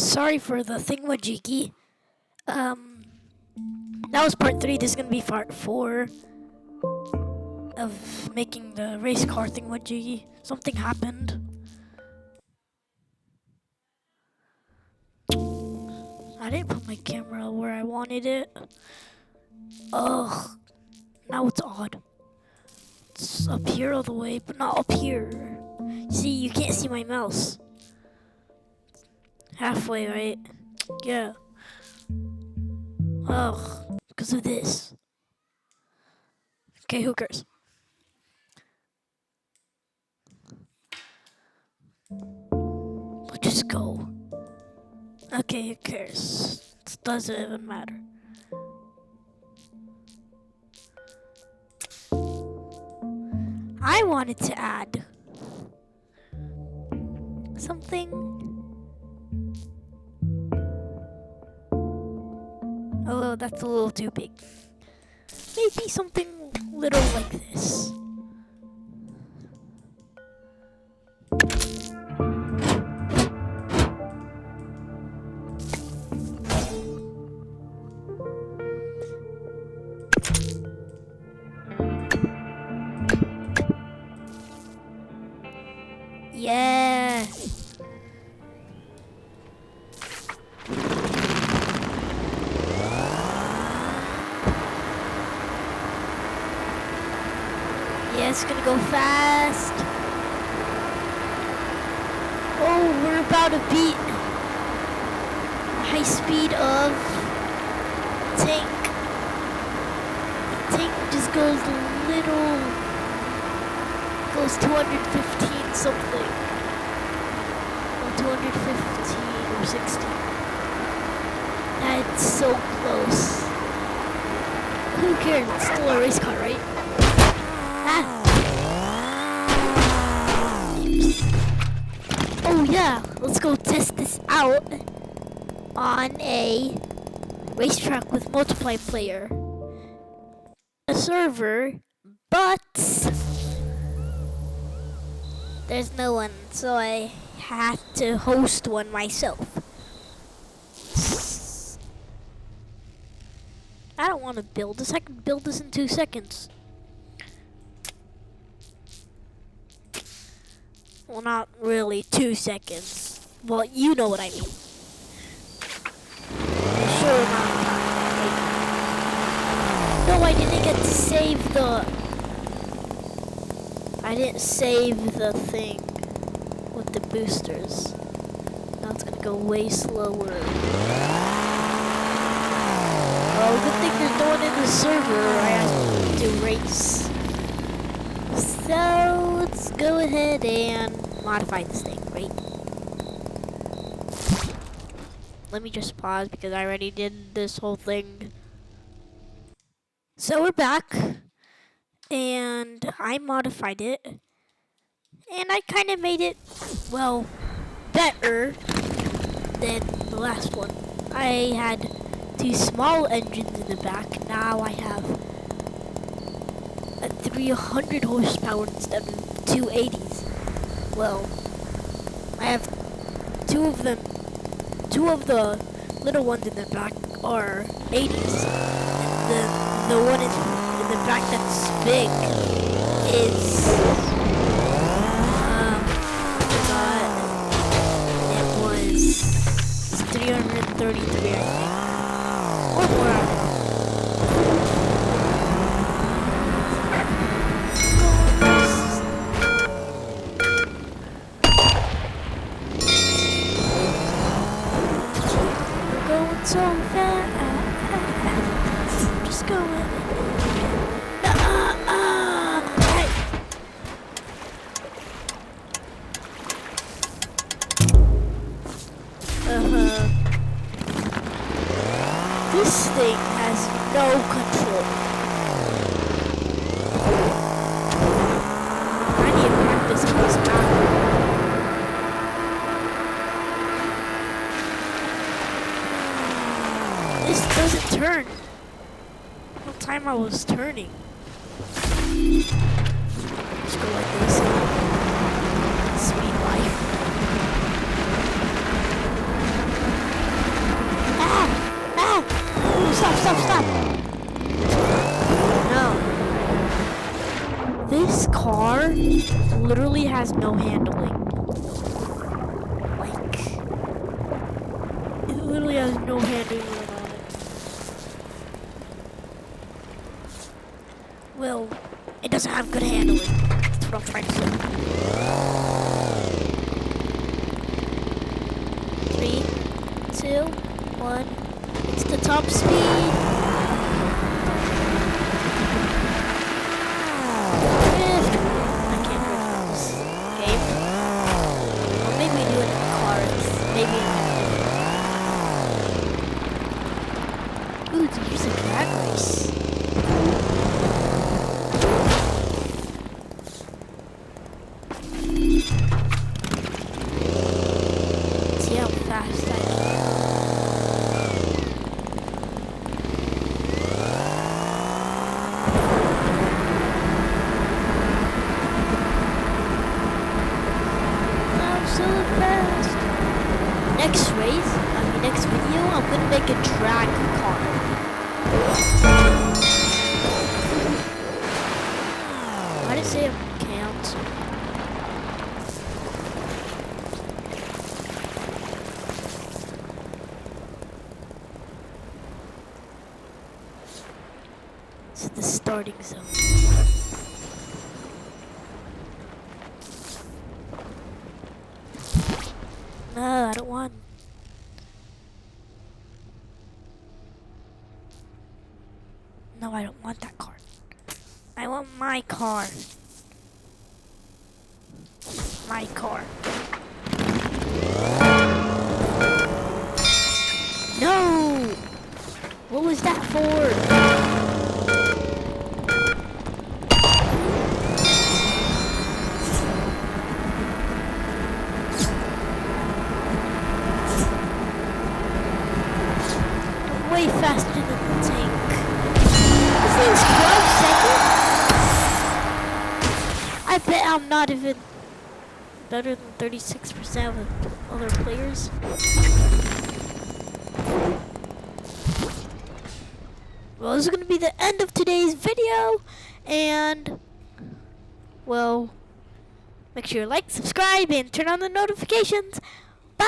Sorry for the thingamajiggy. Um, that was part 3. This is gonna be part 4 of making the race car thingamajiggy. Something happened. I didn't put my camera where I wanted it. Ugh, now it's odd. It's up here all the way, but not up here. See, you can't see my mouse. Halfway, right? Yeah. Ugh, because of this. Okay, who cares? Let's just go. Okay, who cares? It doesn't even matter. I wanted to add something. Oh, that's a little too big. Maybe something little like this. Yes. Yeah, it's gonna go fast. Oh, we're about to beat the high speed of tank. Tank just goes goes 215 something. Or 215 or 60. That's so close. Who cares? It's still a race car, right? Ah. Oh yeah, let's go test this out on a racetrack with multiplayer player. A server, but there's no one, so I had to host one myself. I don't want to build this. I can build this in 2 seconds. Well, not really 2 seconds. Well, you know what I mean. Sure amount of time. No, I didn't get to save the... I didn't save the thing with the boosters. Now it's gonna go way slower. Oh, good thing there's no one in the server. I have to race. So let's go ahead and modify this thing, right? Let me just pause because I already did this whole thing. So we're back. And I modified it. And I kind of made it, well, better than the last one. I had 2 small engines in the back. Now I have a 300 horsepower instead of 280s. Well, I have 2 of them. 2 of the little ones in the back are 80s. And the one in the back that's big is I forgot. It was 333, I think. Or more. We're going so fast. Just going. This thing has no control. I need to practice on this map. This doesn't turn. The whole time I was turning. Just go like this. Speed life. literally has no handling. Like, it literally has no handling on it. Well, it doesn't have good handling. That's what I'm trying to say. 3, 2, 1. It's the top speed. Drift. I can't drift on this game. Or maybe do it in cars. Maybe in ooh, there's a drag race. See how fast I can. I'm so fast. Next next video, I'm gonna make a drag car. Why did it say it counts? It's the starting zone. No, I don't want. No, I don't want that car. I want my car. My car. No! What was that for? Way faster than the tank. This thing's 12 seconds? I bet I'm not even better than 36% of other players. Well, this is going to be the end of today's video. And, well, make sure you like, subscribe, and turn on the notifications. Bye!